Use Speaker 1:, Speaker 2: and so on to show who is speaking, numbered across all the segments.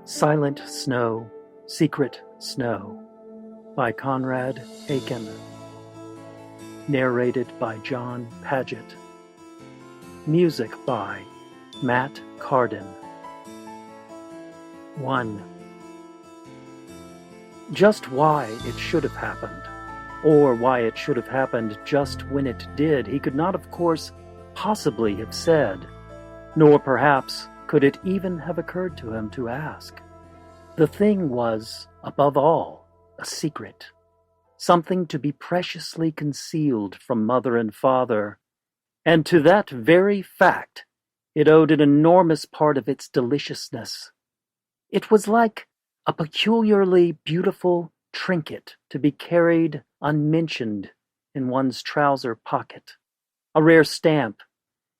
Speaker 1: Silent Snow, Secret Snow by Conrad. Narrated by John Paget. Music by Matt Carden. 1. Just why it should have happened, or why it should have happened just when it did, he could not, of course, possibly have said, nor perhaps could it even have occurred to him to ask. The thing was, above all, a secret, something to be preciously concealed from mother and father, and to that very fact it owed an enormous part of its deliciousness. It was like a peculiarly beautiful trinket to be carried unmentioned in one's trouser pocket, a rare stamp,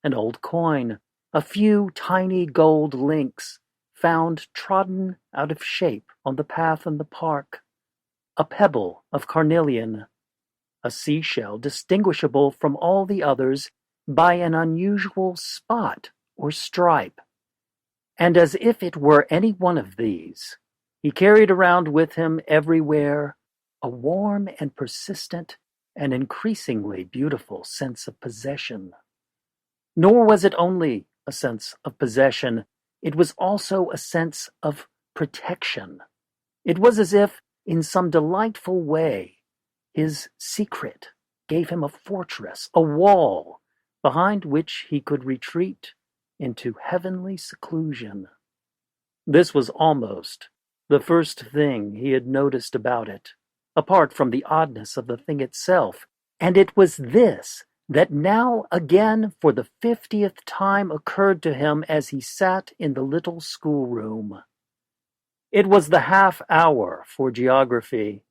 Speaker 1: an old coin, a few tiny gold links found trodden out of shape on the path in the park, a pebble of carnelian, a seashell distinguishable from all the others by an unusual spot or stripe. And as if it were any one of these, he carried around with him everywhere a warm and persistent and increasingly beautiful sense of possession. Nor was it only a sense of possession, it was also a sense of protection. It was as if, in some delightful way, his secret gave him a fortress, a wall, behind which he could retreat into heavenly seclusion. This was almost the first thing he had noticed about it, apart from the oddness of the thing itself, and it was this that now again for the 50th time occurred to him as he sat in the little schoolroom. It was the half hour for geography.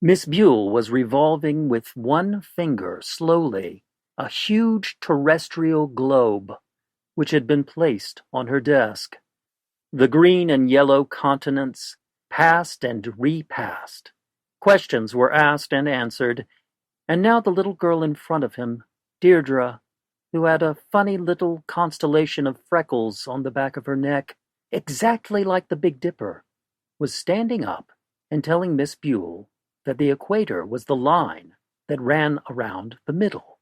Speaker 1: Miss Buell was revolving with one finger slowly a huge terrestrial globe which had been placed on her desk. The green and yellow continents passed and repassed. Questions were asked and answered, and now the little girl in front of him, Deirdre, who had a funny little constellation of freckles on the back of her neck, exactly like the Big Dipper, was standing up and telling Miss Buell that the equator was the line that ran around the middle.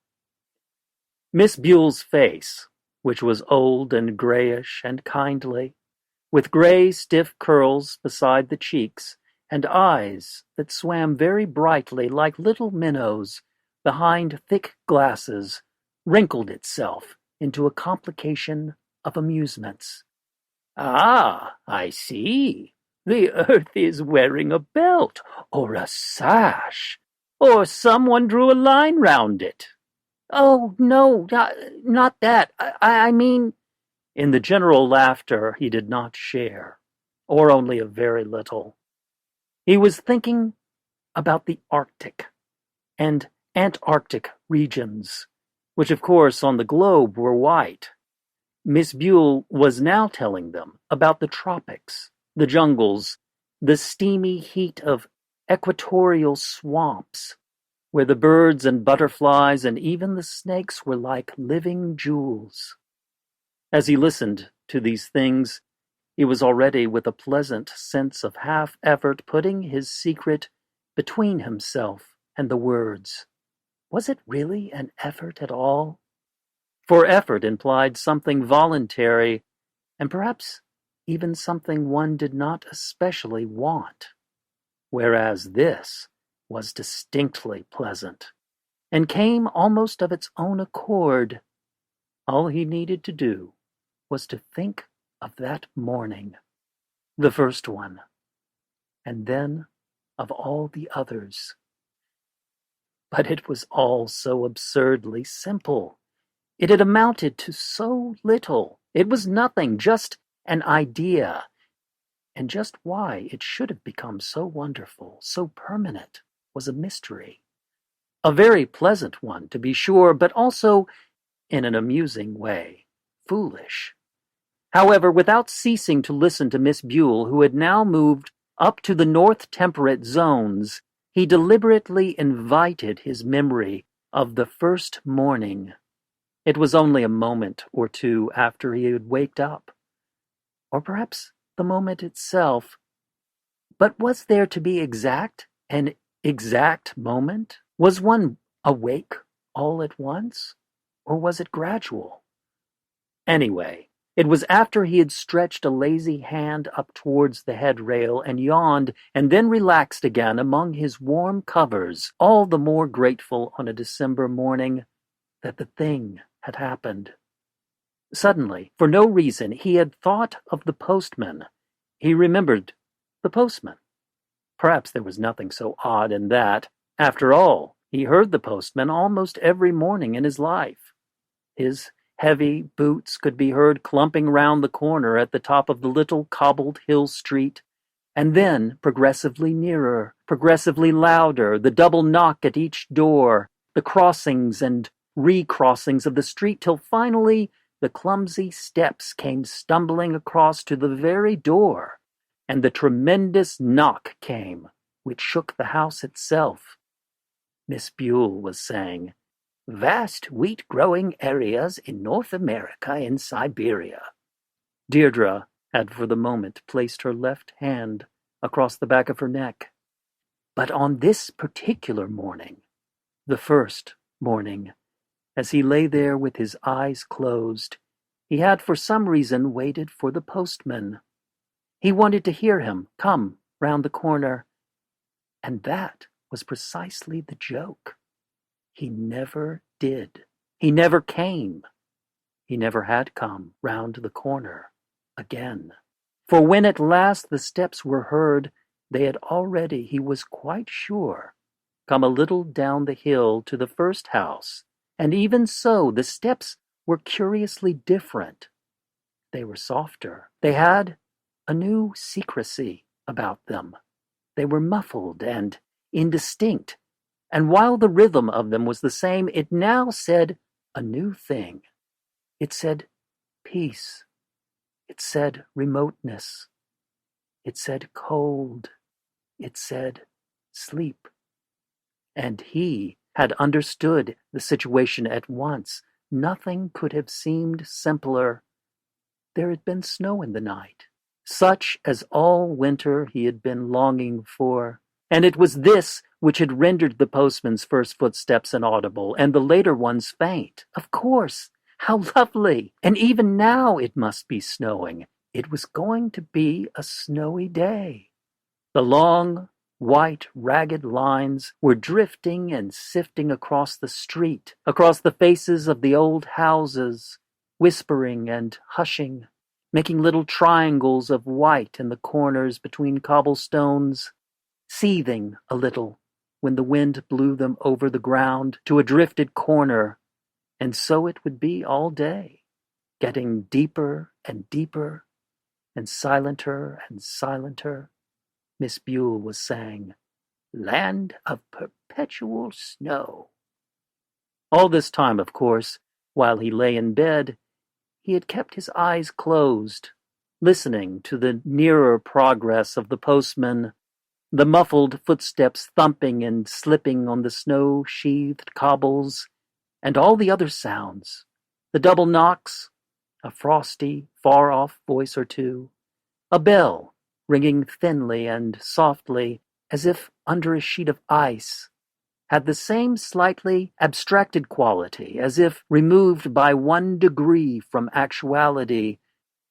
Speaker 1: Miss Buell's face, which was old and grayish and kindly, with gray stiff curls beside the cheeks, and eyes that swam very brightly like little minnows behind thick glasses, wrinkled itself into a complication of amusements. "Ah, I see. The earth is wearing a belt, or a sash, or someone drew a line round it." "Oh, no, not that. I mean—" In the general laughter he did not share, or only a very little. He was thinking about the Arctic and Antarctic regions, which of course on the globe were white. Miss Buell was now telling them about the tropics, the jungles, the steamy heat of equatorial swamps, where the birds and butterflies and even the snakes were like living jewels. As he listened to these things, he was already with a pleasant sense of half-effort putting his secret between himself and the words. Was it really an effort at all? For effort implied something voluntary, and perhaps even something one did not especially want, whereas this was distinctly pleasant, and came almost of its own accord. All he needed to do was to think of that morning, the first one, and then of all the others. But it was all so absurdly simple. It had amounted to so little. It was nothing, just an idea. And just why it should have become so wonderful, so permanent, was a mystery. A very pleasant one, to be sure, but also, in an amusing way, foolish. However, without ceasing to listen to Miss Buell, who had now moved up to the north temperate zones, he deliberately invited his memory of the first morning. It was only a moment or two after he had waked up, or perhaps the moment itself. But was there to be an exact moment? Was one awake all at once? Or was it gradual? Anyway, it was after he had stretched a lazy hand up towards the headrail and yawned and then relaxed again among his warm covers, all the more grateful on a December morning, that the thing had happened. Suddenly, for no reason, he had thought of the postman. He remembered the postman. Perhaps there was nothing so odd in that. After all, he heard the postman almost every morning in his life. His heavy boots could be heard clumping round the corner at the top of the little cobbled hill street, and then progressively nearer, progressively louder, the double knock at each door, the crossings and recrossings of the street, till finally the clumsy steps came stumbling across to the very door, and the tremendous knock came, which shook the house itself. Miss Buell was saying, "Vast wheat-growing areas in North America and Siberia." Deirdre had for the moment placed her left hand across the back of her neck. But on this particular morning, the first morning, as he lay there with his eyes closed, he had for some reason waited for the postman. He wanted to hear him come round the corner, and that was precisely the joke. He never did. He never came. He never had come round the corner again. For when at last the steps were heard, they had already, he was quite sure, come a little down the hill to the first house, and even so the steps were curiously different. They were softer. They had a new secrecy about them. They were muffled and indistinct, and while the rhythm of them was the same, it now said a new thing. It said peace. It said remoteness. It said cold. It said sleep. And he had understood the situation at once. Nothing could have seemed simpler. There had been snow in the night, such as all winter he had been longing for, and it was this which had rendered the postman's first footsteps inaudible and the later ones faint. Of course, how lovely! And even now it must be snowing. It was going to be a snowy day. The long, white, ragged lines were drifting and sifting across the street, across the faces of the old houses, whispering and hushing, making little triangles of white in the corners between cobblestones, seething a little when the wind blew them over the ground to a drifted corner, and so it would be all day, getting deeper and deeper, and silenter and silenter. Miss Buell was saying, "Land of perpetual snow." All this time, of course, while he lay in bed, he had kept his eyes closed, listening to the nearer progress of the postman, the muffled footsteps thumping and slipping on the snow-sheathed cobbles, and all the other sounds, the double knocks, a frosty, far-off voice or two, a bell ringing thinly and softly as if under a sheet of ice, had the same slightly abstracted quality, as if removed by 1 degree from actuality,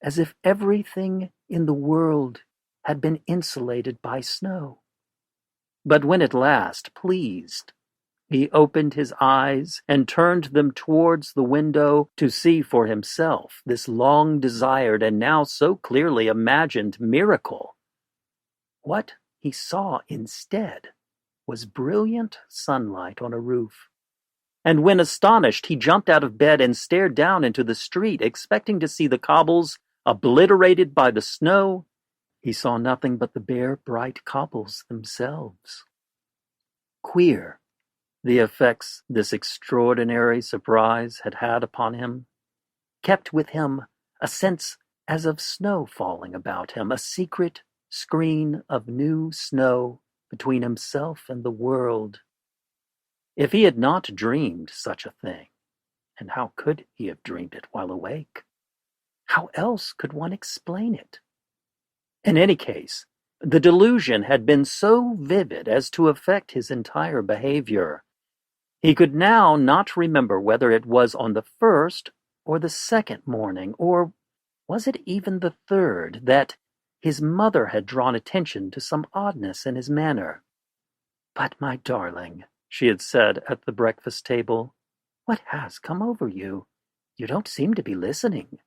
Speaker 1: as if everything in the world had been insulated by snow. But when at last, pleased, he opened his eyes and turned them towards the window to see for himself this long-desired and now so clearly imagined miracle, what he saw instead was brilliant sunlight on a roof. And when astonished, he jumped out of bed and stared down into the street, expecting to see the cobbles obliterated by the snow. He saw nothing but the bare, bright cobbles themselves. Queer, the effects this extraordinary surprise had had upon him, kept with him a sense as of snow falling about him, a secret screen of new snow between himself and the world. If he had not dreamed such a thing, and how could he have dreamed it while awake? How else could one explain it? In any case, the delusion had been so vivid as to affect his entire behavior. He could now not remember whether it was on the first or the second morning, or was it even the third, that his mother had drawn attention to some oddness in his manner. "But, my darling," she had said at the breakfast table, "what has come over you? You don't seem to be listening."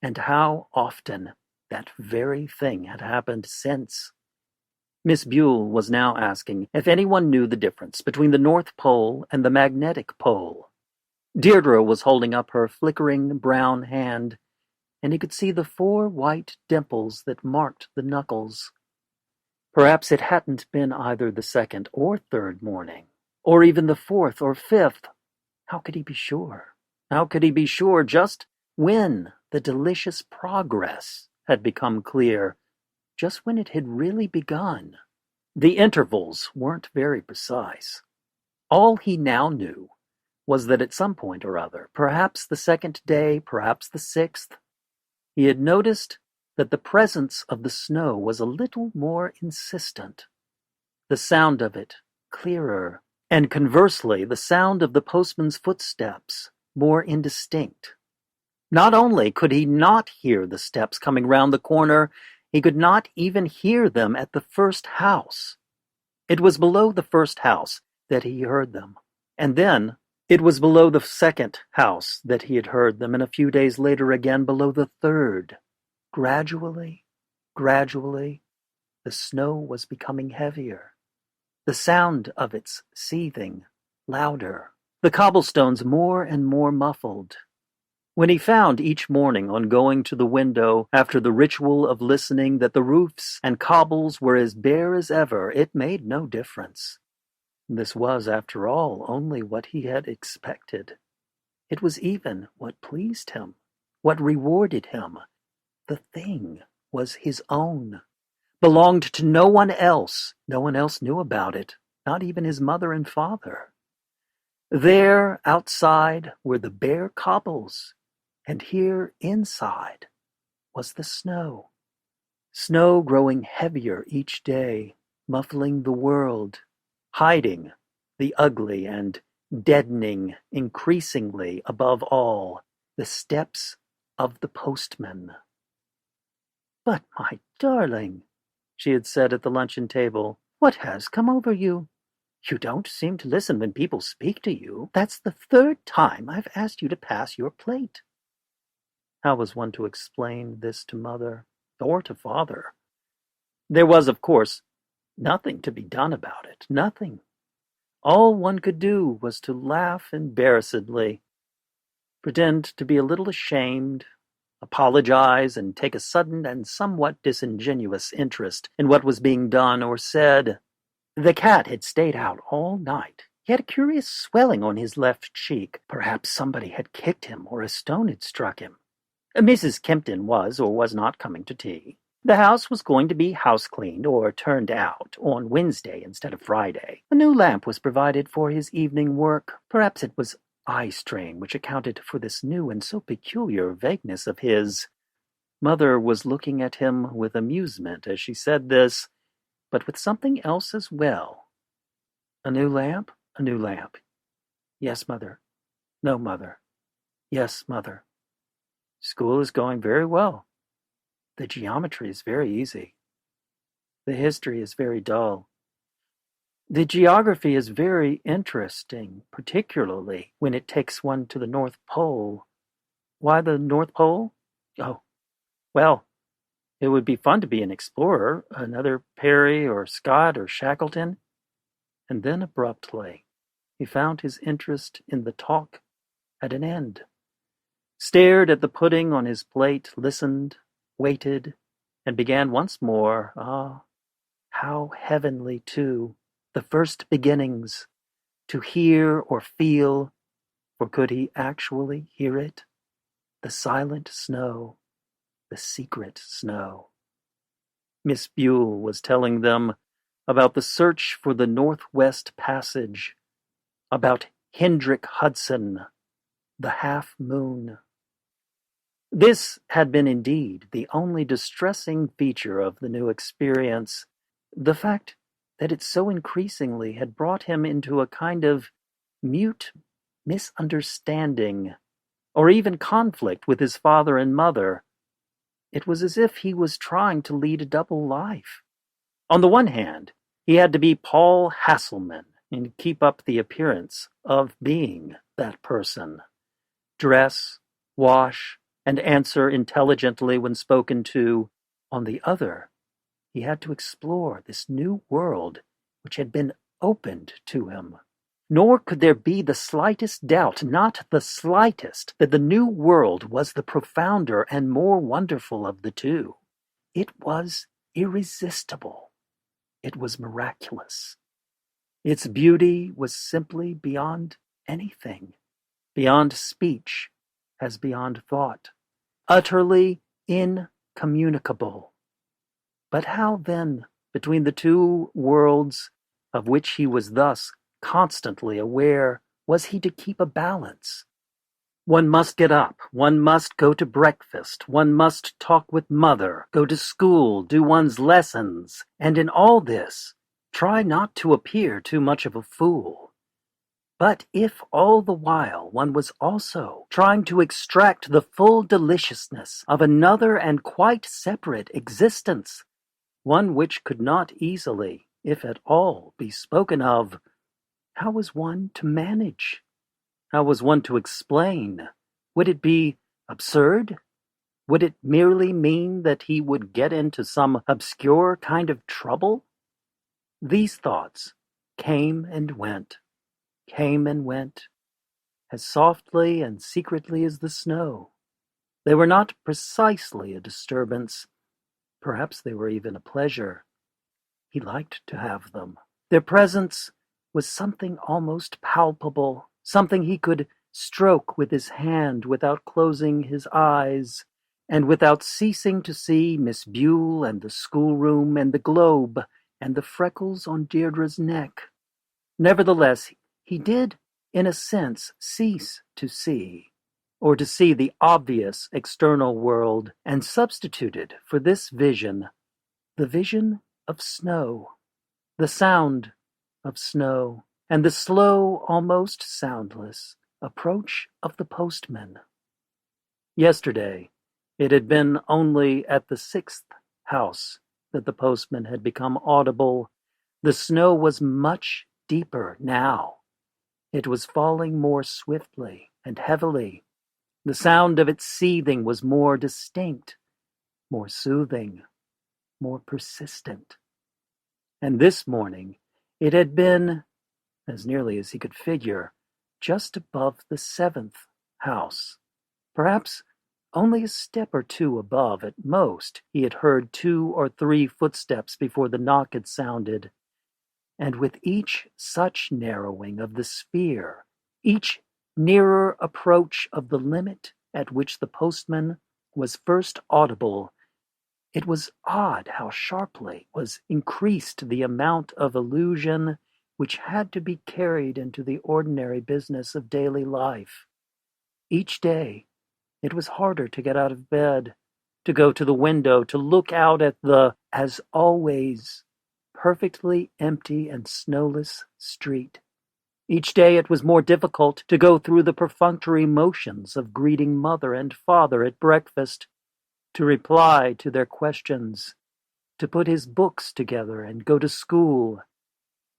Speaker 1: And how often that very thing had happened since. Miss Buell was now asking if anyone knew the difference between the North Pole and the magnetic pole. Deirdre was holding up her flickering brown hand, and he could see the 4 white dimples that marked the knuckles. Perhaps it hadn't been either the second or third morning, or even the fourth or fifth. How could he be sure? How could he be sure just when the delicious progress had become clear? Just when it had really begun. The intervals weren't very precise. All he now knew was that at some point or other, perhaps the second day, perhaps the 6th, he had noticed that the presence of the snow was a little more insistent, the sound of it clearer, and conversely the sound of the postman's footsteps more indistinct. Not only could he not hear the steps coming round the corner, he could not even hear them at the first house. It was below the first house that he heard them, and then it was below the second house that he had heard them, and a few days later again below the third. Gradually, the snow was becoming heavier, the sound of its seething louder, the cobblestones more and more muffled. When he found each morning on going to the window after the ritual of listening that the roofs and cobbles were as bare as ever, it made no difference. This was, after all, only what he had expected. It was even what pleased him, what rewarded him. The thing was his own, belonged to no one else. No one else knew about it, not even his mother and father. There, outside, were the bare cobbles, and here, inside, was the snow. Snow growing heavier each day, muffling the world, hiding the ugly and deadening increasingly, above all, the steps of the postman. "But, my darling," she had said at the luncheon table, "what has come over you? You don't seem to listen when people speak to you. That's the 3rd time I've asked you to pass your plate." How was one to explain this to mother or to father? There was, of course, nothing to be done about it. Nothing. All one could do was to laugh embarrassedly, pretend to be a little ashamed, apologize, and take a sudden and somewhat disingenuous interest in what was being done or said. The cat had stayed out all night. He had a curious swelling on his left cheek. Perhaps somebody had kicked him or a stone had struck him. Mrs. Kempton was or was not coming to tea. The house was going to be house-cleaned or turned out on Wednesday instead of Friday. A new lamp was provided for his evening work. Perhaps it was eye strain which accounted for this new and so peculiar vagueness of his. Mother was looking at him with amusement as she said this, but with something else as well. "A new lamp? A new lamp. Yes, mother. No, mother. Yes, mother. School is going very well. The geometry is very easy. The history is very dull. The geography is very interesting, particularly when it takes one to the North Pole." "Why the North Pole?" "Oh, well, it would be fun to be an explorer, another Perry or Scott or Shackleton." And then abruptly, he found his interest in the talk at an end, stared at the pudding on his plate, listened, waited, and began once more. Ah, how heavenly, too, the first beginnings, to hear or feel, for could he actually hear it? The silent snow, the secret snow. Miss Buell was telling them about the search for the Northwest Passage, about Hendrik Hudson, the half moon. This had been indeed the only distressing feature of the new experience, the fact that it so increasingly had brought him into a kind of mute misunderstanding, or even conflict with his father and mother. It was as if he was trying to lead a double life. On the one hand, he had to be Paul Hasselman and keep up the appearance of being that person. Dress, wash, and answer intelligently when spoken to. On the other, he had to explore this new world which had been opened to him. Nor could there be the slightest doubt, not the slightest, that the new world was the profounder and more wonderful of the two. It was irresistible. It was miraculous. Its beauty was simply beyond anything, beyond speech, as beyond thought, utterly incommunicable. But how then, between the two worlds of which he was thus constantly aware, was he to keep a balance? One must get up, one must go to breakfast, one must talk with mother, go to school, do one's lessons, and in all this, try not to appear too much of a fool. But if all the while one was also trying to extract the full deliciousness of another and quite separate existence, one which could not easily, if at all, be spoken of, how was one to manage? How was one to explain? Would it be absurd? Would it merely mean that he would get into some obscure kind of trouble? These thoughts came and went, as softly and secretly as the snow. They were not precisely a disturbance. Perhaps they were even a pleasure. He liked to have them. Their presence was something almost palpable, something he could stroke with his hand without closing his eyes, and without ceasing to see Miss Bule and the schoolroom and the globe and the freckles on Deirdre's neck. Nevertheless, he did, in a sense, cease to see, or to see the obvious external world, and substituted for this vision the vision of snow, the sound of snow, and the slow, almost soundless, approach of the postman. Yesterday, it had been only at the 6th house that the postman had become audible. The snow was much deeper now. It was falling more swiftly and heavily. The sound of its seething was more distinct, more soothing, more persistent. And this morning it had been, as nearly as he could figure, just above the 7th house. Perhaps only a step or two above at most. He had heard 2 or 3 footsteps before the knock had sounded. And with each such narrowing of the sphere, each nearer approach of the limit at which the postman was first audible, it was odd how sharply was increased the amount of illusion which had to be carried into the ordinary business of daily life. Each day it was harder to get out of bed, to go to the window, to look out at the, as always, perfectly empty and snowless street. Each day it was more difficult to go through the perfunctory motions of greeting mother and father at breakfast, to reply to their questions, to put his books together and go to school.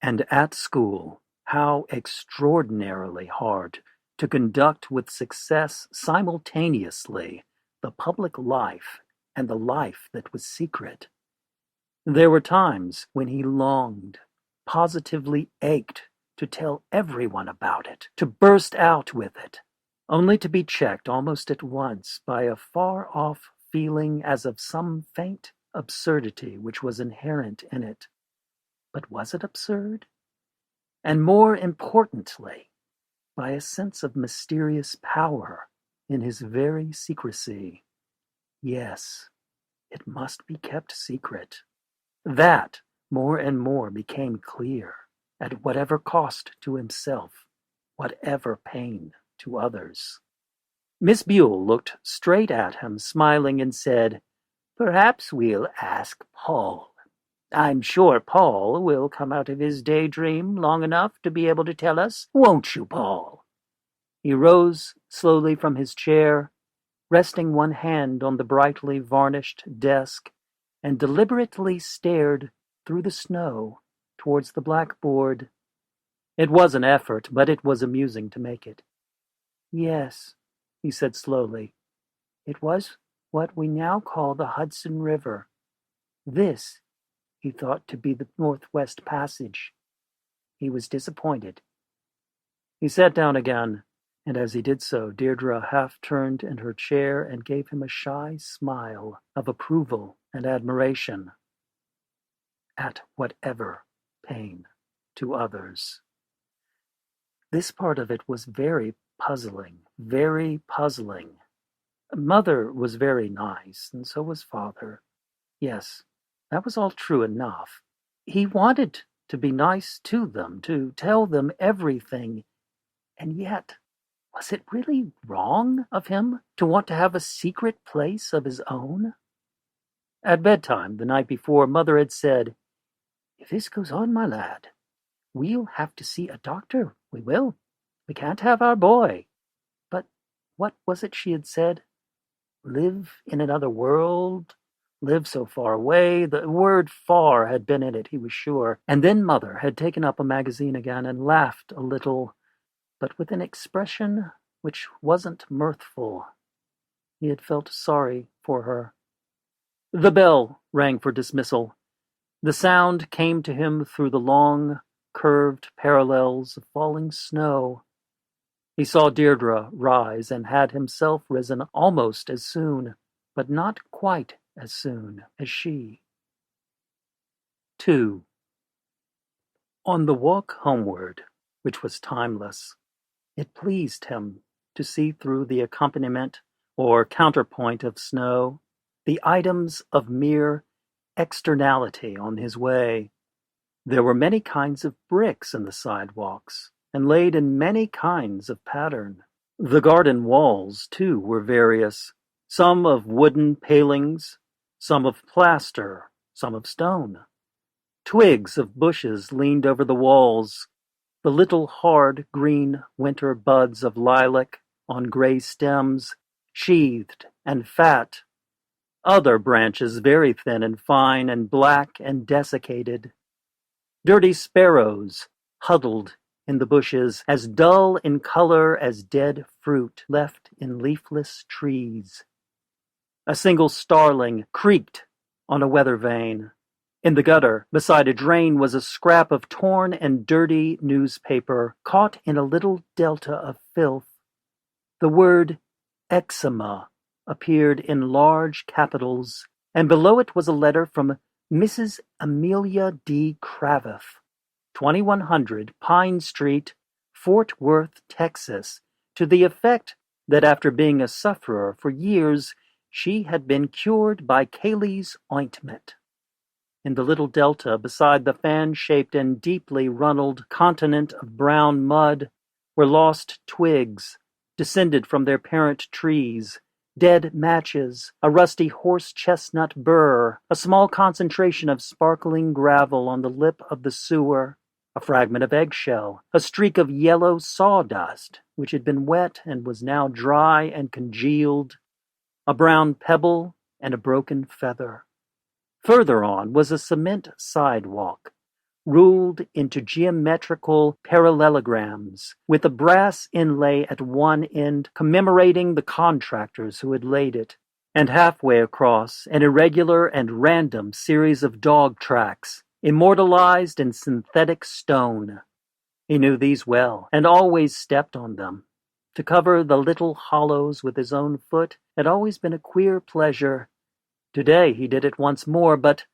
Speaker 1: And at school, how extraordinarily hard to conduct with success simultaneously the public life and the life that was secret. There were times when he longed, positively ached, to tell everyone about it, to burst out with it, only to be checked almost at once by a far-off feeling as of some faint absurdity which was inherent in it. But was it absurd? And more importantly, by a sense of mysterious power in his very secrecy. Yes, it must be kept secret. That more and more became clear, at whatever cost to himself, whatever pain to others. Miss Buell looked straight at him, smiling, and said, "Perhaps we'll ask Paul. I'm sure Paul will come out of his daydream long enough to be able to tell us, won't you, Paul?" He rose slowly from his chair, resting one hand on the brightly varnished desk, and deliberately stared through the snow towards the blackboard. It was an effort, but it was amusing to make it. "Yes," he said slowly, "it was what we now call the Hudson River. This he thought to be the Northwest Passage." He was disappointed. He sat down again, and as he did so, Deirdre half turned in her chair and gave him a shy smile of approval and admiration. At whatever pain to others. This part of it was very puzzling, very puzzling. Mother was very nice, and so was Father. Yes, that was all true enough. He wanted to be nice to them, to tell them everything, and yet, was it really wrong of him to want to have a secret place of his own? At bedtime the night before, Mother had said, "If this goes on, my lad, we'll have to see a doctor, we will. We can't have our boy." But what was it she had said? Live in another world? Live so far away? The word far had been in it, he was sure. And then Mother had taken up a magazine again and laughed a little, but with an expression which wasn't mirthful. He had felt sorry for her. The bell rang for dismissal. The sound came to him through the long, curved parallels of falling snow. He saw Deirdre rise and had himself risen almost as soon, but not quite as soon as she. 2. On the walk homeward, which was timeless, it pleased him to see through the accompaniment or counterpoint of snow the items of mere externality on his way. There were many kinds of bricks in the sidewalks, and laid in many kinds of pattern. The garden walls, too, were various, some of wooden palings, some of plaster, some of stone. Twigs of bushes leaned over the walls, the little hard green winter buds of lilac on gray stems, sheathed and fat. Other branches very thin and fine and black and desiccated. Dirty sparrows huddled in the bushes, as dull in color as dead fruit left in leafless trees. A single starling creaked on a weather vane. In the gutter, beside a drain, was a scrap of torn and dirty newspaper, caught in a little delta of filth. The word eczema appeared in large capitals, and below it was a letter from Mrs. Amelia D. Cravath, 2100 Pine Street, Fort Worth, Texas, to the effect that after being a sufferer for years, she had been cured by Cayley's ointment. In the little delta beside the fan-shaped and deeply runneled continent of brown mud were lost twigs, descended from their parent trees, dead matches, a rusty horse-chestnut burr, a small concentration of sparkling gravel on the lip of the sewer, a fragment of eggshell, a streak of yellow sawdust, which had been wet and was now dry and congealed, a brown pebble, and a broken feather. Further on was a cement sidewalk, ruled into geometrical parallelograms, with a brass inlay at one end commemorating the contractors who had laid it, and halfway across an irregular and random series of dog tracks, immortalized in synthetic stone. He knew these well, and always stepped on them. To cover the little hollows with his own foot had always been a queer pleasure. Today he did it once more, but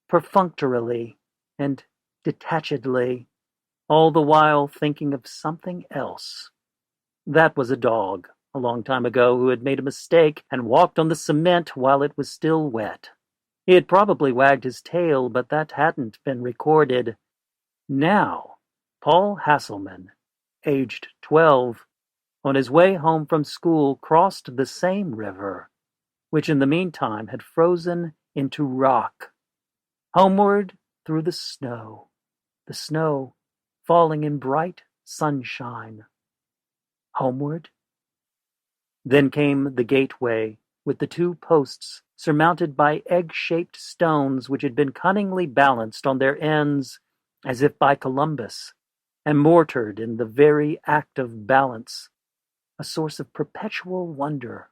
Speaker 1: perfunctorily and detachedly, all the while thinking of something else. That was a dog, a long time ago, who had made a mistake and walked on the cement while it was still wet. He had probably wagged his tail, but that hadn't been recorded. Now, Paul Hasselman, aged 12, on his way home from school, crossed the same river, which in the meantime had frozen into rock, homeward through the snow falling in bright sunshine. Homeward? Then came the gateway, with the two posts surmounted by egg-shaped stones which had been cunningly balanced on their ends as if by Columbus, and mortared in the very act of balance, a source of perpetual wonder.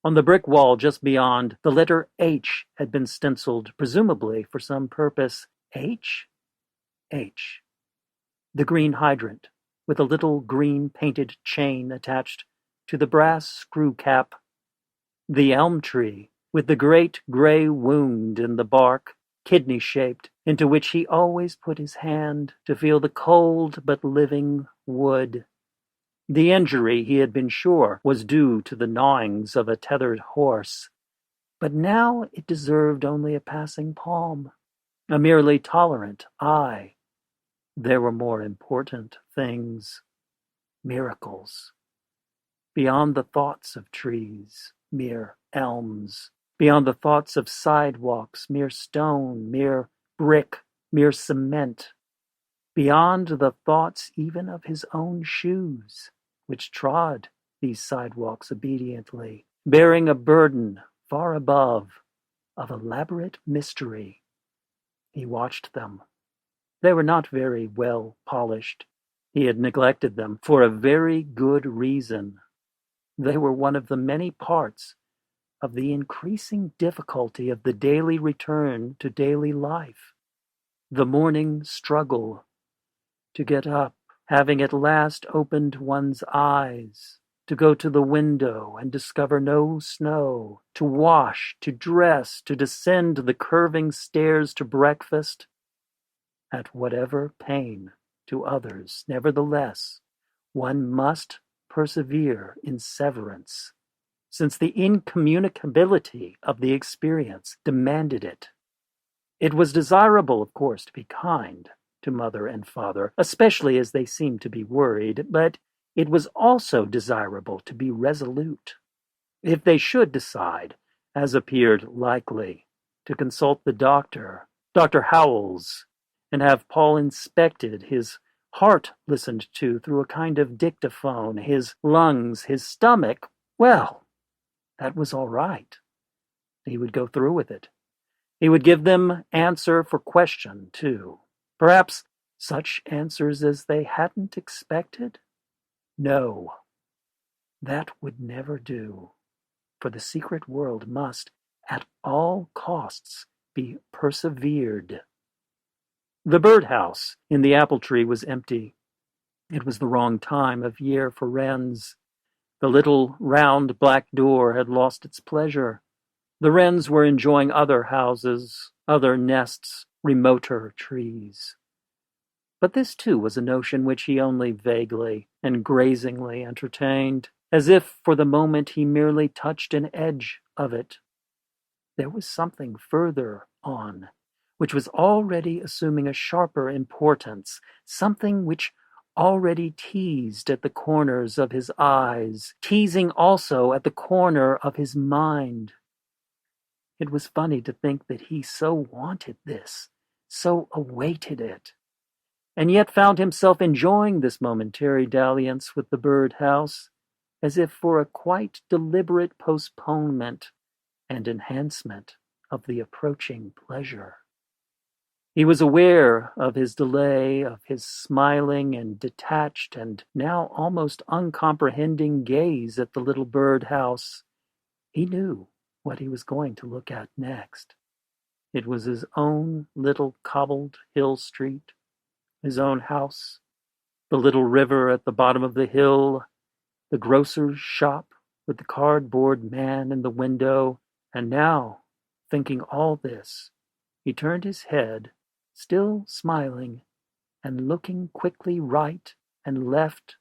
Speaker 1: On the brick wall just beyond, the letter H had been stenciled, presumably for some purpose. H? H. The green hydrant, with a little green painted chain attached to the brass screw cap. The elm tree, with the great gray wound in the bark, kidney-shaped, into which he always put his hand to feel the cold but living wood. The injury, he had been sure, was due to the gnawings of a tethered horse, but now it deserved only a passing palm, a merely tolerant eye. There were more important things, miracles, beyond the thoughts of trees, mere elms, beyond the thoughts of sidewalks, mere stone, mere brick, mere cement, beyond the thoughts even of his own shoes, which trod these sidewalks obediently, bearing a burden far above of elaborate mystery. He watched them. They were not very well polished. He had neglected them for a very good reason. They were one of the many parts of the increasing difficulty of the daily return to daily life, the morning struggle to get up, having at last opened one's eyes, to go to the window and discover no snow, to wash, to dress, to descend the curving stairs to breakfast, at whatever pain to others. Nevertheless, one must persevere in severance, since the incommunicability of the experience demanded it. It was desirable, of course, to be kind to mother and father, especially as they seemed to be worried, but it was also desirable to be resolute. If they should decide, as appeared likely, to consult the doctor, Dr. Howells, and have Paul inspected, his heart listened to through a kind of dictaphone, his lungs, his stomach, well, that was all right. He would go through with it. He would give them answer for question, too. Perhaps such answers as they hadn't expected? No, that would never do, for the secret world must, at all costs, be persevered. The birdhouse in the apple tree was empty. It was the wrong time of year for wrens. The little round black door had lost its pleasure. The wrens were enjoying other houses, other nests, remoter trees. But this too was a notion which he only vaguely and grazingly entertained, as if for the moment he merely touched an edge of it. There was something further on, which was already assuming a sharper importance, something which already teased at the corners of his eyes, teasing also at the corner of his mind. It was funny to think that he so wanted this, so awaited it, and yet found himself enjoying this momentary dalliance with the birdhouse, as if for a quite deliberate postponement and enhancement of the approaching pleasure. He was aware of his delay, of his smiling and detached and now almost uncomprehending gaze at the little birdhouse. He knew what he was going to look at next. It was his own little cobbled hill street, his own house, the little river at the bottom of the hill, the grocer's shop with the cardboard man in the window, and now, thinking all this, he turned his head, still smiling, and looking quickly right and left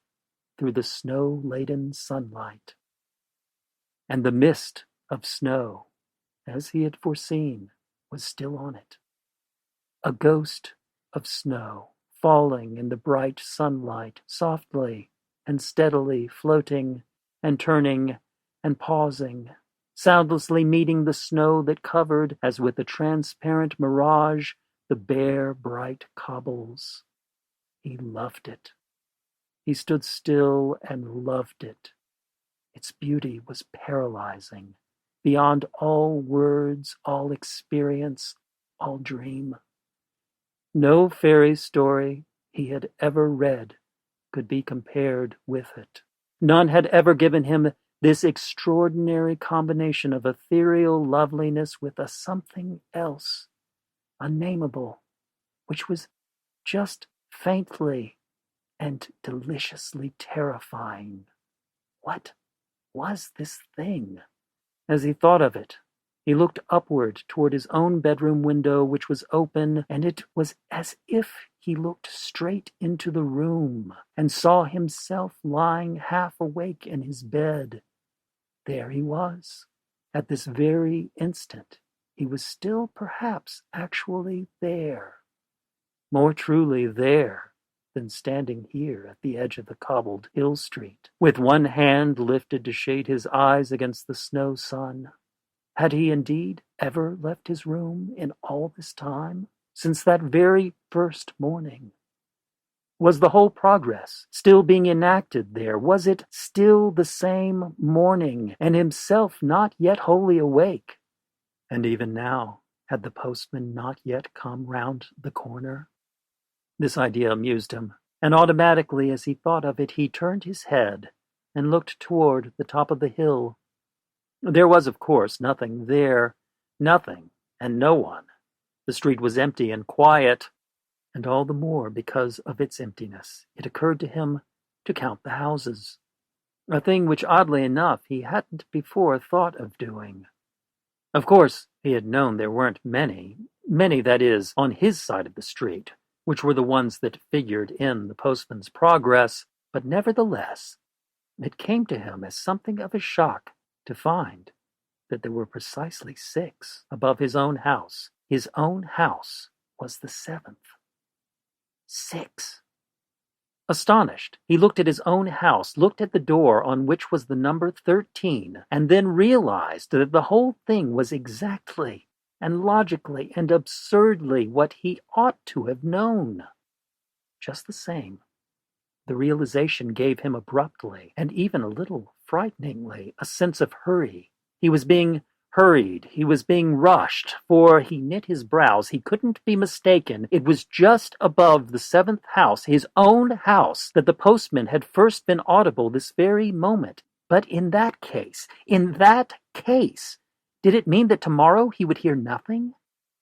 Speaker 1: through the snow-laden sunlight. And the mist of snow, as he had foreseen, was still on it. A ghost of snow, falling in the bright sunlight, softly and steadily floating and turning and pausing, soundlessly meeting the snow that covered, as with a transparent mirage, the bare, bright cobbles. He loved it. He stood still and loved it. Its beauty was paralyzing, beyond all words, all experience, all dream. No fairy story he had ever read could be compared with it. None had ever given him this extraordinary combination of ethereal loveliness with a something else, unnameable, which was just faintly and deliciously terrifying. What was this thing? As he thought of it, he looked upward toward his own bedroom window, which was open, and it was as if he looked straight into the room and saw himself lying half awake in his bed. There he was. At this very instant, he was still perhaps actually there. More truly there than standing here at the edge of the cobbled hill street, with one hand lifted to shade his eyes against the snow sun. Had he indeed ever left his room in all this time, since that very first morning? Was the whole progress still being enacted there? Was it still the same morning, and himself not yet wholly awake? And even now, had the postman not yet come round the corner? This idea amused him, and automatically as he thought of it, he turned his head and looked toward the top of the hill. There was, of course, nothing there, nothing and no one. The street was empty and quiet, and all the more because of its emptiness, it occurred to him to count the houses, a thing which, oddly enough, he hadn't before thought of doing. Of course, he had known there weren't many, that is, on his side of the street, which were the ones that figured in the postman's progress, but nevertheless, it came to him as something of a shock to find that there were precisely 6 above his own house. His own house was the 7th. 6. Astonished, he looked at his own house, looked at the door on which was the number 13, and then realized that the whole thing was exactly and logically and absurdly what he ought to have known. Just the same, the realization gave him abruptly, and even a little frighteningly, a sense of hurry. He was being hurried, he was being rushed, for he knit his brows. He couldn't be mistaken. It was just above the 7th house, his own house, that the postman had first been audible this very moment. But in that case, did it mean that tomorrow he would hear nothing?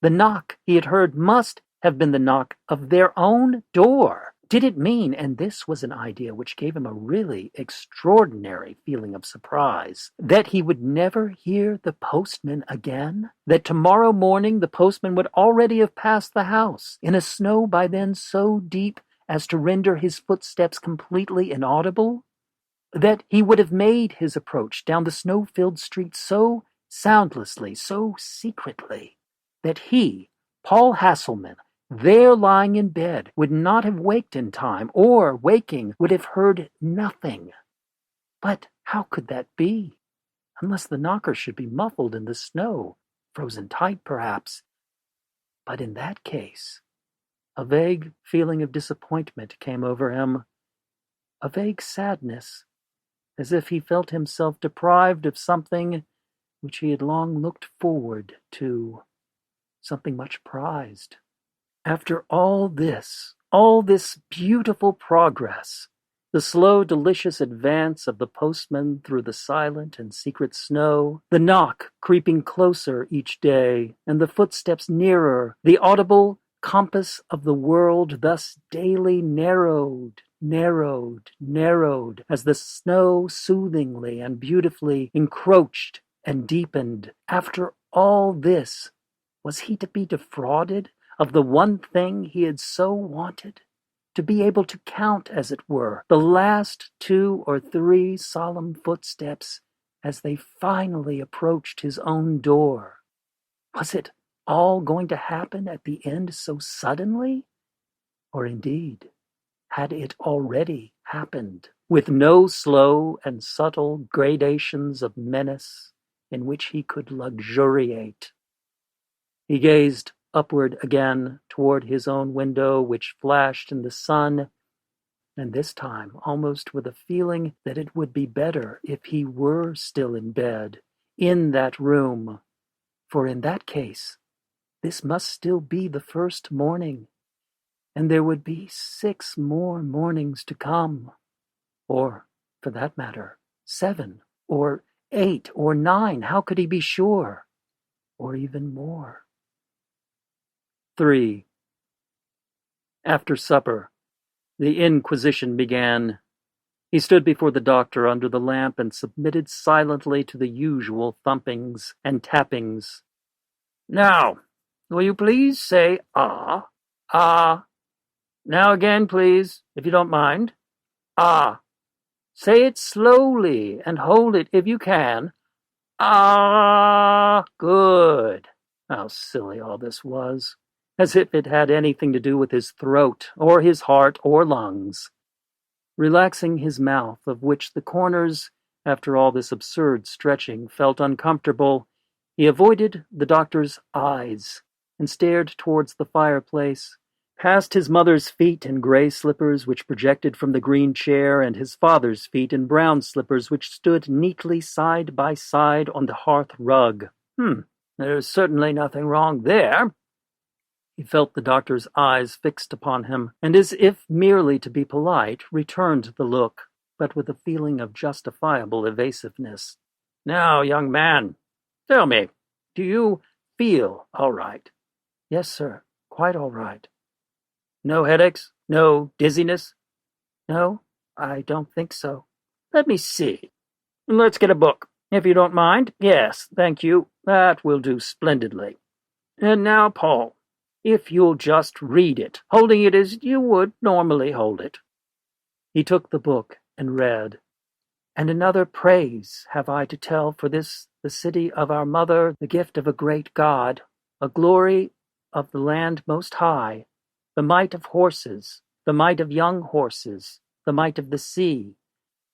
Speaker 1: The knock he had heard must have been the knock of their own door. Did it mean, and this was an idea which gave him a really extraordinary feeling of surprise, that he would never hear the postman again? That tomorrow morning the postman would already have passed the house, in a snow by then so deep as to render his footsteps completely inaudible? That he would have made his approach down the snow-filled street so soundlessly, so secretly, that he, Paul Hasselman, there lying in bed, would not have waked in time, or, waking, would have heard nothing. But how could that be? Unless the knocker should be muffled in the snow, frozen tight perhaps. But in that case, a vague feeling of disappointment came over him, a vague sadness, as if he felt himself deprived of something which he had long looked forward to, something much prized. After all this beautiful progress, the slow, delicious advance of the postman through the silent and secret snow, the knock creeping closer each day, and the footsteps nearer, the audible compass of the world thus daily narrowed, as the snow soothingly and beautifully encroached and deepened. After all this, was he to be defrauded of the one thing he had so wanted? To be able to count, as it were, the last 2 or 3 solemn footsteps as they finally approached his own door. Was it all going to happen at the end so suddenly? Or indeed, had it already happened, with no slow and subtle gradations of menace in which he could luxuriate. He gazed upward again toward his own window, which flashed in the sun, and this time almost with a feeling that it would be better if he were still in bed, in that room, for in that case, this must still be the first morning, and there would be 6 more mornings to come, or, for that matter, 7, or 8, or 9, how could he be sure? Or even more. 3. After supper, the inquisition began. He stood before the doctor under the lamp and submitted silently to the usual thumpings and tappings. Now, will you please say ah? Ah. Now again, please, if you don't mind. Ah. Say it slowly and hold it if you can. Ah. Good. How silly all this was. As if it had anything to do with his throat, or his heart, or lungs. Relaxing his mouth, of which the corners, after all this absurd stretching, felt uncomfortable, he avoided the doctor's eyes, and stared towards the fireplace, past his mother's feet in gray slippers which projected from the green chair, and his father's feet in brown slippers which stood neatly side by side on the hearth rug. There's certainly nothing wrong there. He felt the doctor's eyes fixed upon him, and as if merely to be polite, returned the look, but with a feeling of justifiable evasiveness. Now, young man, tell me, do you feel all right? Yes, sir, quite all right. No headaches? No dizziness? No, I don't think so. Let me see. Let's get a book, if you don't mind. Yes, thank you. That will do splendidly. And now, Paul, if you'll just read it, holding it as you would normally hold it. He took the book and read. And another praise have I to tell for this, the city of our mother, the gift of a great God, a glory of the land most high, the might of horses, the might of young horses, the might of the sea.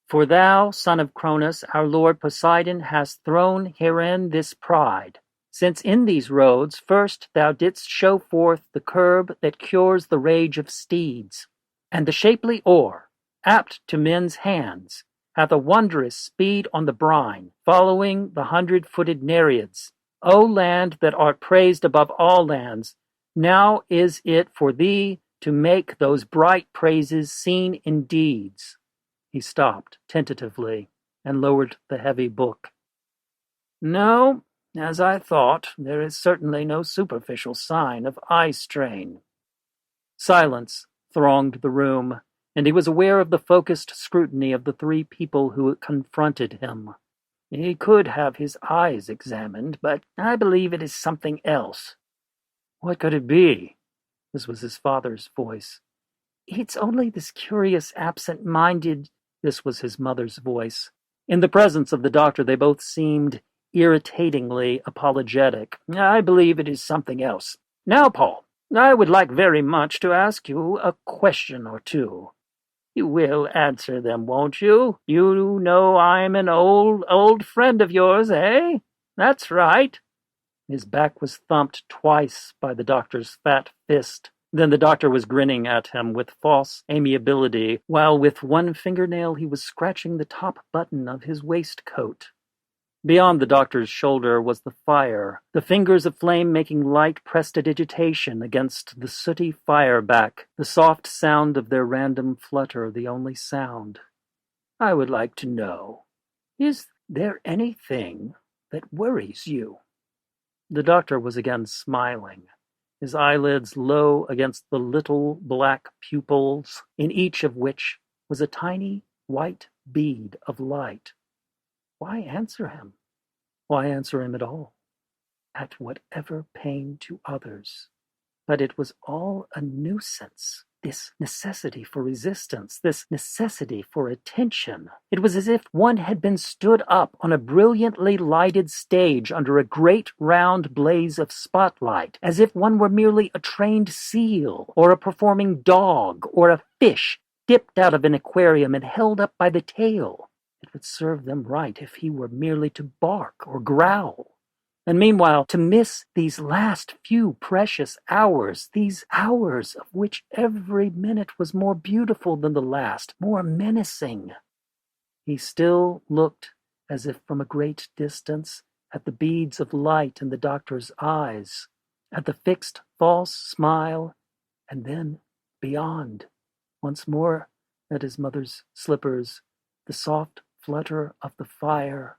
Speaker 1: For thou, son of Cronus, our lord Poseidon, hast thrown herein this pride, since in these roads first thou didst show forth the curb that cures the rage of steeds, and the shapely oar, apt to men's hands, hath a wondrous speed on the brine, following the 100-footed Nereids. O land that art praised above all lands, now is it for thee to make those bright praises seen in deeds. He stopped tentatively and lowered the heavy book. No, as I thought, there is certainly no superficial sign of eye strain. Silence thronged the room, and he was aware of the focused scrutiny of the 3 people who confronted him. He could have his eyes examined, but I believe it is something else. What could it be? This was his father's voice. It's only this curious absent-minded... This was his mother's voice. In the presence of the doctor, they both seemed irritatingly apologetic. I believe it is something else. Now, Paul, I would like very much to ask you a question or two. You will answer them, won't you? You know I'm an old friend of yours, eh? That's right. His back was thumped twice by the doctor's fat fist. Then the doctor was grinning at him with false amiability, while with one fingernail he was scratching the top button of his waistcoat. Beyond the doctor's shoulder was the fire, the fingers of flame making light prestidigitation against the sooty fire back, the soft sound of their random flutter the only sound. I would like to know, is there anything that worries you? The doctor was again smiling, his eyelids low against the little black pupils, in each of which was a tiny white bead of light. Why answer him? Why answer him at all? At whatever pain to others. But it was all a nuisance, this necessity for resistance, this necessity for attention. It was as if one had been stood up on a brilliantly lighted stage under a great round blaze of spotlight, as if one were merely a trained seal, or a performing dog, or a fish, dipped out of an aquarium and held up by the tail. It would serve them right if he were merely to bark or growl. And meanwhile, to miss these last few precious hours, these hours of which every minute was more beautiful than the last, more menacing. He still looked, as if from a great distance, at the beads of light in the doctor's eyes, at the fixed false smile, and then beyond, once more at his mother's slippers, the soft flutter of the fire.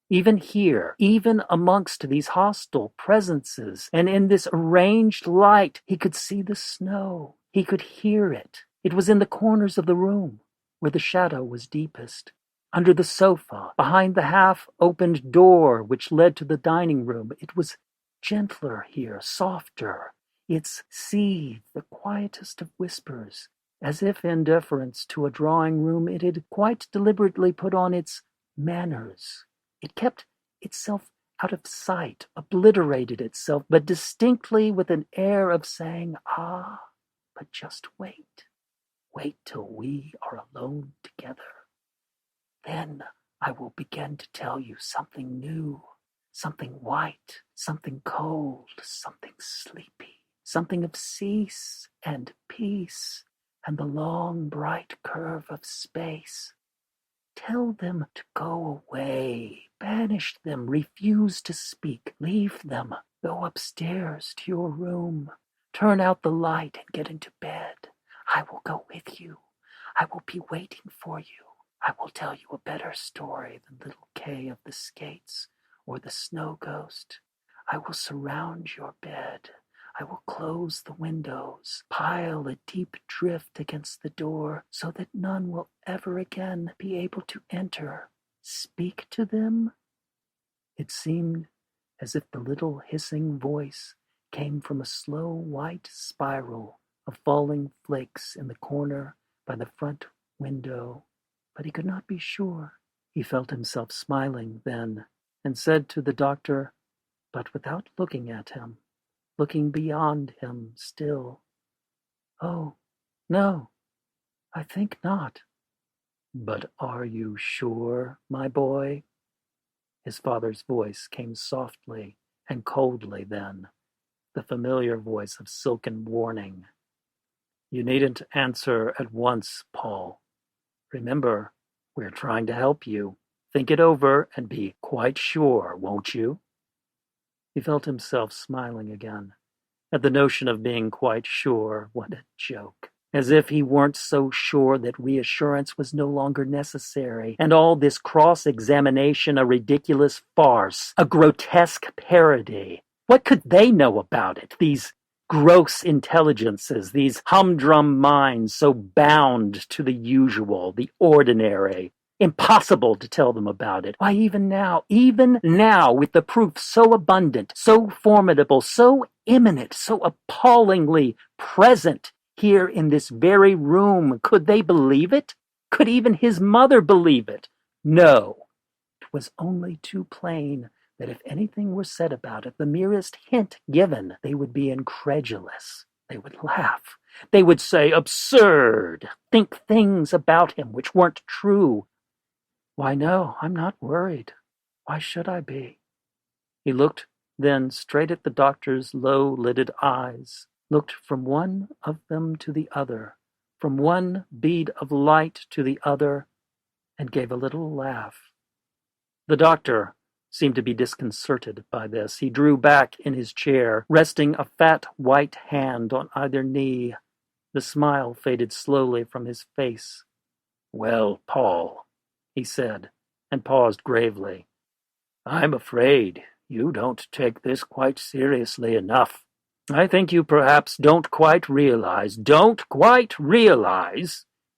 Speaker 1: Even here, even amongst these hostile presences, and in this arranged light, he could see the snow. He could hear it. It was in the corners of the room, where the shadow was deepest. Under the sofa, behind the half-opened door which led to the dining room, it was gentler here, softer. Its seethed the quietest of whispers, as if in deference to a drawing-room it had quite deliberately put on its manners. It kept itself out of sight, obliterated itself, but distinctly with an air of saying, "Ah, but just wait. Wait till we are alone together. Then I will begin to tell you something new, something white, something cold, something sleepy, something of cease and peace, and the long bright curve of space. Tell them to go away, banish them, refuse to speak, leave them, go upstairs to your room, turn out the light and get into bed. I will go with you. I will be waiting for you. I will tell you a better story than little Kay of the skates or the snow ghost. I will surround your bed. I will close the windows, pile a deep drift against the door so that none will ever again be able to enter. Speak to them." It seemed as if the little hissing voice came from a slow white spiral of falling flakes in the corner by the front window, but he could not be sure. He felt himself smiling then, and said to the doctor, but without looking at him, looking beyond him still, "Oh, no, I think not." "But are you sure, my boy?" His father's voice came softly and coldly then, the familiar voice of silken warning. "You needn't answer at once, Paul. Remember, we're trying to help you. Think it over and be quite sure, won't you?" He felt himself smiling again. At the notion of being quite sure, what a joke. As if he weren't so sure that reassurance was no longer necessary, and all this cross-examination a ridiculous farce, a grotesque parody. What could they know about it, these gross intelligences, these humdrum minds so bound to the usual, the ordinary? Impossible to tell them about it. Why, even now, with the proof so abundant, so formidable, so imminent, so appallingly present here in this very room, could they believe it? Could even his mother believe it? No. It was only too plain that if anything were said about it, the merest hint given, they would be incredulous. They would laugh. They would say, "Absurd!" Think things about him which weren't true. "Why, no, I'm not worried. Why should I be?" He looked then straight at the doctor's low-lidded eyes, looked from one of them to the other, from one bead of light to the other, and gave a little laugh. The doctor seemed to be disconcerted by this. He drew back in his chair, resting a fat white hand on either knee. The smile faded slowly from his face. "Well, Paul," he said, and paused gravely, "I'm afraid you don't take this quite seriously enough. I think you perhaps don't quite realize.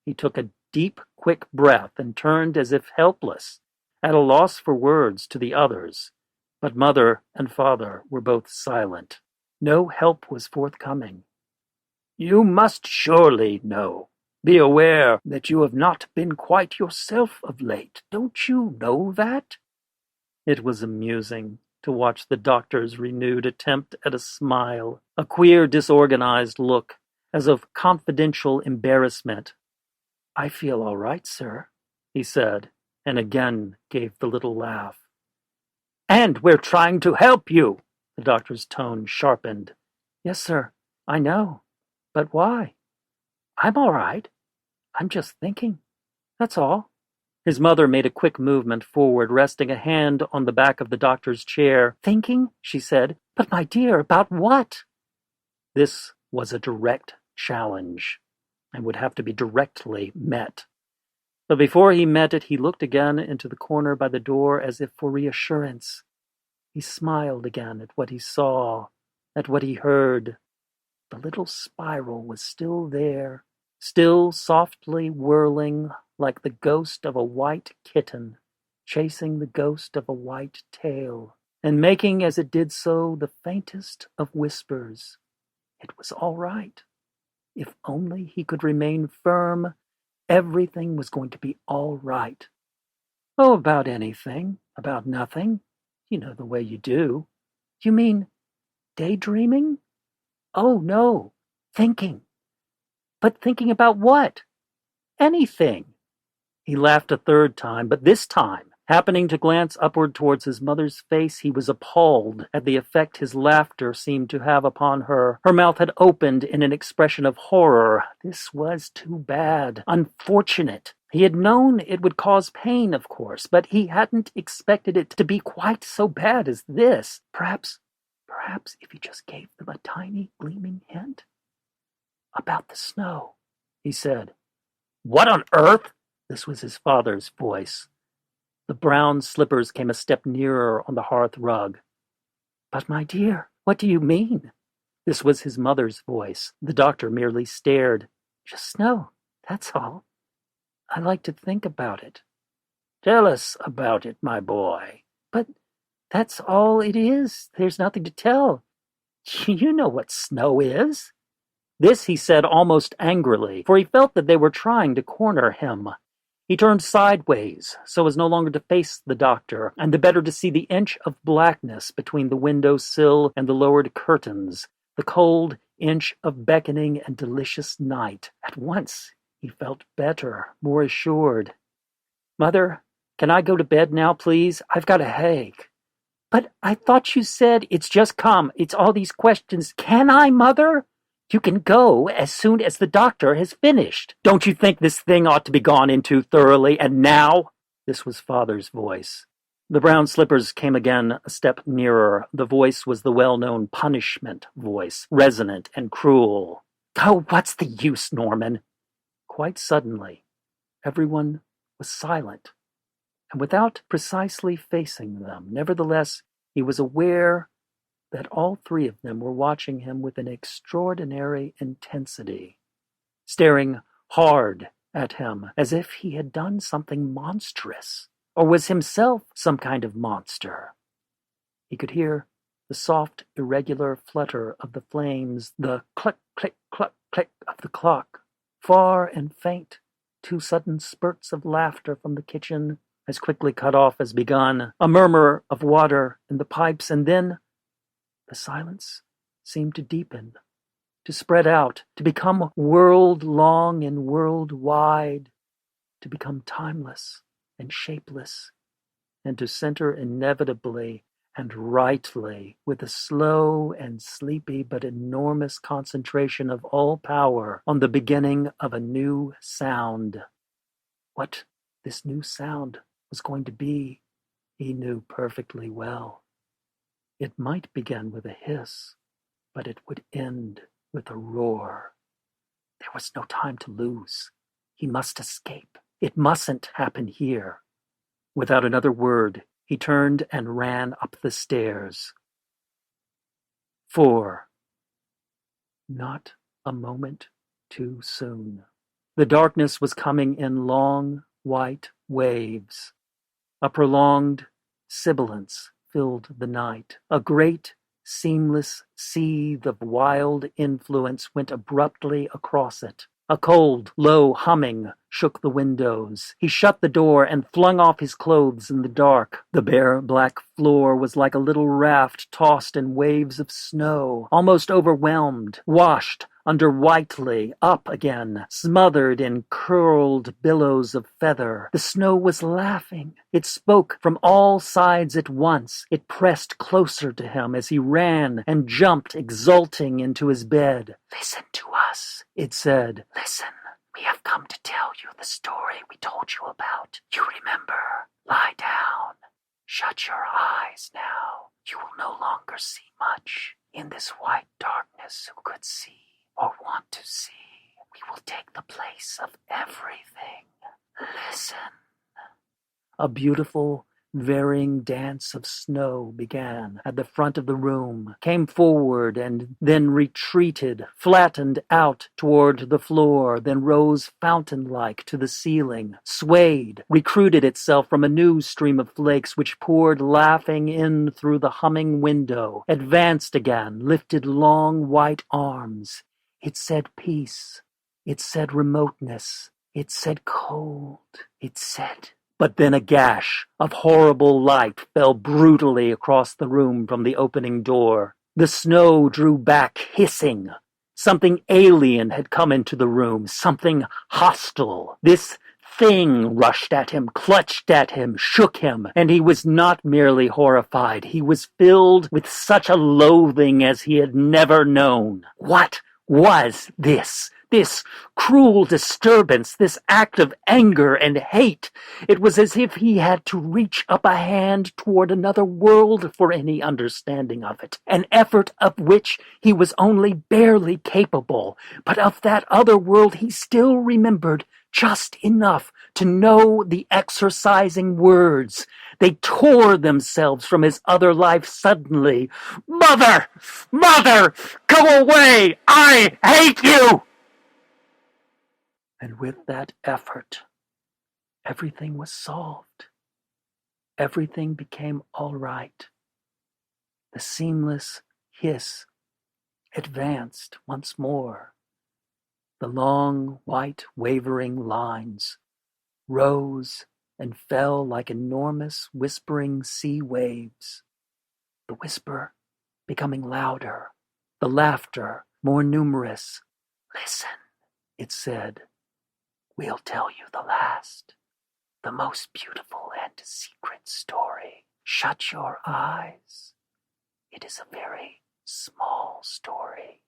Speaker 1: He took a deep, quick breath and turned as if helpless, at a loss for words, to the others. But mother and father were both silent. No help was forthcoming. "You must surely know. Be aware that you have not been quite yourself of late. Don't you know that?" It was amusing to watch the doctor's renewed attempt at a smile, a queer disorganized look, as of confidential embarrassment. I feel all right, sir, he said, and again gave the little laugh. And we're trying to help you, the doctor's tone sharpened. Yes, sir, I know. But why? I'm all right. I'm just thinking. That's all. His mother made a quick movement forward, resting a hand on the back of the doctor's chair. Thinking, she said. But my dear, about what? This was a direct challenge, and would have to be directly met. But before he met it, he looked again into the corner by the door as if for reassurance. He smiled again at what he saw, at what he heard. The little spiral was still there, still softly whirling like the ghost of a white kitten, chasing the ghost of a white tail, and making as it did so the faintest of whispers. It was all right. If only he could remain firm, everything was going to be all right. Oh, about anything, about nothing. You know the way you do. You mean daydreaming? Oh, no, thinking. But thinking about what? Anything. He laughed a third time, but this time, happening to glance upward towards his mother's face, he was appalled at the effect his laughter seemed to have upon her. Her mouth had opened in an expression of horror. This was too bad. Unfortunate. He had known it would cause pain, of course, but he hadn't expected it to be quite so bad as this. Perhaps if he just gave them a tiny gleaming hint. About the snow, he said. What on earth? This was his father's voice. The brown slippers came a step nearer on the hearth rug. But my dear, what do you mean? This was his mother's voice. The doctor merely stared. Just snow, that's all. I like to think about it. Tell us about it, my boy. But that's all it is. There's nothing to tell. You know what snow is. This he said almost angrily, for he felt that they were trying to corner him. He turned sideways, so as no longer to face the doctor, and the better to see the inch of blackness between the window sill and the lowered curtains, the cold inch of beckoning and delicious night. At once he felt better, more assured. Mother, can I go to bed now, please? I've got a headache. But I thought you said it's just come. It's all these questions. Can I, Mother? You can go as soon as the doctor has finished. Don't you think this thing ought to be gone into thoroughly, and now? This was Father's voice. The brown slippers came again a step nearer. The voice was the well-known punishment voice, resonant and cruel. Oh, what's the use, Norman? Quite suddenly, everyone was silent, and without precisely facing them, nevertheless, he was aware that all three of them were watching him with an extraordinary intensity, staring hard at him as if he had done something monstrous, or was himself some kind of monster. He could hear the soft, irregular flutter of the flames, the click, click, cluck, click of the clock, far and faint, 2 sudden spurts of laughter from the kitchen, as quickly cut off as begun, a murmur of water in the pipes, and then the silence seemed to deepen, to spread out, to become world-long and world-wide, to become timeless and shapeless, and to center inevitably and rightly with a slow and sleepy but enormous concentration of all power on the beginning of a new sound. What this new sound was going to be, he knew perfectly well. It might begin with a hiss, but it would end with a roar. There was no time to lose. He must escape. It mustn't happen here. Without another word, he turned and ran up the stairs. 4. Not a moment too soon. The darkness was coming in long, white waves. A prolonged sibilance filled the night. A great, seamless seethe of wild influence went abruptly across it. A cold, low humming shook the windows. He shut the door and flung off his clothes in the dark. The bare black floor was like a little raft tossed in waves of snow, almost overwhelmed, washed under whitely, up again, smothered in curled billows of feather. The snow was laughing. It spoke from all sides at once. It pressed closer to him as he ran and jumped exulting into his bed. "Listen to us," it said. "Listen. We have come to tell you the story we told you about. You remember. Lie down. Shut your eyes now. You will no longer see much. In this white darkness, who could see or want to see? We will take the place of everything. Listen." A beautiful, varying dance of snow began at the front of the room, came forward and then retreated, flattened out toward the floor, then rose fountain-like to the ceiling, swayed, recruited itself from a new stream of flakes which poured laughing in through the humming window, advanced again, lifted long white arms. It said peace. It said remoteness. It said cold. It said... But then a gash of horrible light fell brutally across the room from the opening door. The snow drew back, hissing. Something alien had come into the room, something hostile. This thing rushed at him, clutched at him, shook him, and he was not merely horrified. He was filled with such a loathing as he had never known. What was this? This cruel disturbance, this act of anger and hate. It was as if he had to reach up a hand toward another world for any understanding of it, an effort of which he was only barely capable, but of that other world he still remembered just enough to know the exorcising words. They tore themselves from his other life suddenly. "Mother! Mother! Go away! I hate you!" And with that effort, everything was solved. Everything became all right. The seamless hiss advanced once more. The long, white, wavering lines rose and fell like enormous, whispering sea waves. The whisper becoming louder, the laughter more numerous. "Listen," it said. "We'll tell you the last, the most beautiful and secret story. Shut your eyes. It is a very small story.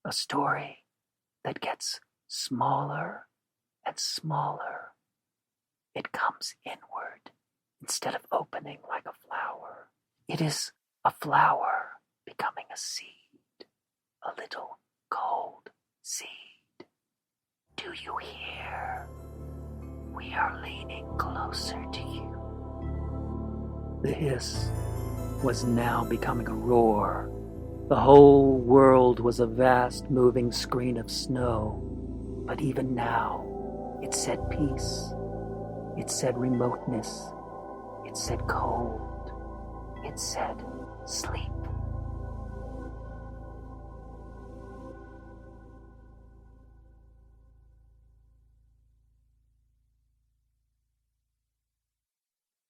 Speaker 1: A story that gets smaller and smaller. It comes inward instead of opening like a flower. It is a flower becoming a seed, a little cold seed. Do you hear? We are leaning closer to you." The hiss was now becoming a roar. The whole world was a vast moving screen of snow. But even now, it said peace. It said remoteness. It said cold. It said sleep.